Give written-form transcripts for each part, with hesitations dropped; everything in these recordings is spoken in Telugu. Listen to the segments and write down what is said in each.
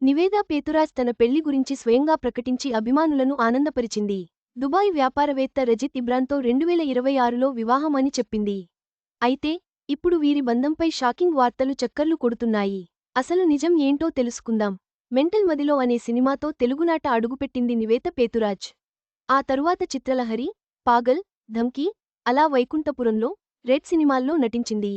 నివేదా పేతురాజ్ తన పెళ్లి గురించి స్వయంగా ప్రకటించి అభిమానులను ఆనందపరిచింది. దుబాయ్ వ్యాపారవేత్త రజిత్ ఇబ్రాన్తో 2026లో వివాహం అని చెప్పింది. అయితే ఇప్పుడు వీరి బంధంపై షాకింగ్ వార్తలు చక్కర్లు కొడుతున్నాయి. అసలు నిజం ఏంటో తెలుసుకుందాం. మెంటల్ మదిలో అనే సినిమాతో తెలుగునాట అడుగుపెట్టింది నివేతా పేతురాజ్. ఆ తరువాత చిత్రలహరి, పాగల్, ధమ్కీ, అలా వైకుంఠపురంలో, రెడ్ సినిమాల్లో నటించింది.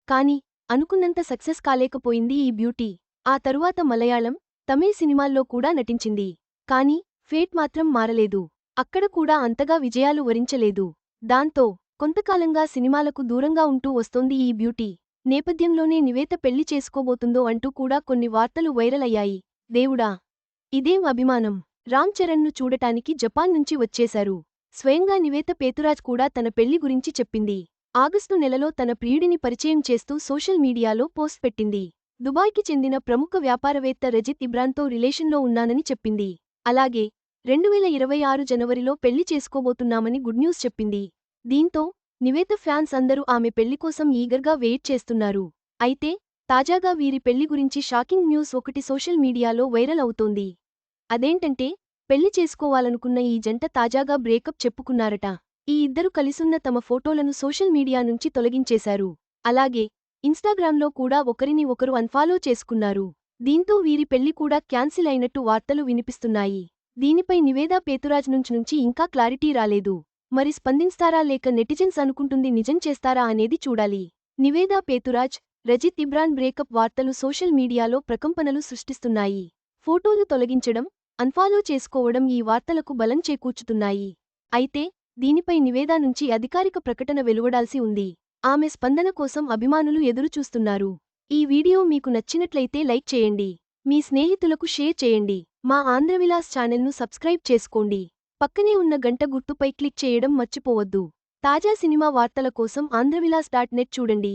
కానీ అనుకున్నంత సక్సెస్ కాలేకపోయింది ఈ బ్యూటీ. ఆ తరువాత మలయాళం, తమిళ్ సినిమాల్లో కూడా నటించింది. కానీ ఫేట్ మాత్రం మారలేదు. అక్కడ కూడా అంతగా విజయాలు వరించలేదు. దాంతో కొంతకాలంగా సినిమాలకు దూరంగా ఉంటూ వస్తోంది ఈ బ్యూటీ. నేపథ్యంలోనే నివేత పెళ్లి చేసుకోబోతుందో అంటూ కూడా కొన్ని వార్తలు వైరల్ అయ్యాయి. దేవుడా! ఇదేం అభిమానం! రామ్ చరణ్ను చూడటానికి జపాన్ నుంచి వచ్చేశారు. స్వయంగా నివేత పేతురాజ్ కూడా తన పెళ్లి గురించి చెప్పింది. ఆగస్టు నెలలో తన ప్రియుడిని పరిచయం చేస్తూ సోషల్ మీడియాలో పోస్ట్ పెట్టింది. దుబాయ్కి చెందిన ప్రముఖ వ్యాపారవేత్త రజిత్ ఇబ్రాన్తో రిలేషన్లో ఉన్నానని చెప్పింది. అలాగే 2026 జనవరిలో పెళ్లి చేసుకోబోతున్నామని గుడ్ న్యూస్ చెప్పింది. దీంతో నివేత ఫ్యాన్స్ అందరూ ఆమె పెళ్లి కోసం ఈగర్గా వెయిట్ చేస్తున్నారు. అయితే తాజాగా వీరి పెళ్లి గురించి షాకింగ్ న్యూస్ ఒకటి సోషల్ మీడియాలో వైరల్ అవుతోంది. అదేంటంటే పెళ్లి చేసుకోవాలనుకున్న ఈ జంట తాజాగా బ్రేకప్ చెప్పుకున్నారట. ఈ ఇద్దరు కలిసున్న తమ ఫోటోలను సోషల్ మీడియా నుంచి తొలగించేశారు. అలాగే ఇన్స్టాగ్రామ్లో కూడా ఒకరిని ఒకరు అన్ఫాలో చేసుకున్నారు. దీంతో వీరి పెళ్లి కూడా క్యాన్సిల్ అయినట్టు వార్తలు వినిపిస్తున్నాయి. దీనిపై నివేదా పేతురాజ్ నుంచి ఇంకా క్లారిటీ రాలేదు. మరి స్పందిస్తారా లేక నెటిజన్స్ అనుకుంటుంది నిజం చేస్తారా అనేది చూడాలి. నివేదా పేతురాజ్, రజిత్ ఇబ్రాన్ బ్రేకప్ వార్తలు సోషల్ మీడియాలో ప్రకంపనలు సృష్టిస్తున్నాయి. ఫోటోలు తొలగించడం, అన్ఫాలో చేసుకోవడం ఈ వార్తలకు బలం చేకూర్చుతున్నాయి. అయితే దీనిపై నివేదా నుంచి అధికారిక ప్రకటన వెలువడాల్సి ఉంది. ఆమె స్పందన కోసం అభిమానులు ఎదురుచూస్తున్నారు. ఈ వీడియో మీకు నచ్చినట్లయితే లైక్ చేయండి. మీ స్నేహితులకు షేర్ చేయండి. మా ఆంధ్రవిలాస్ ఛానల్ను సబ్స్క్రైబ్ చేసుకోండి. పక్కనే ఉన్న గంట గుర్తుపై క్లిక్ చేయడం మర్చిపోవద్దు. తాజా సినిమా వార్తల కోసం ఆంధ్రవిలాస్.net చూడండి.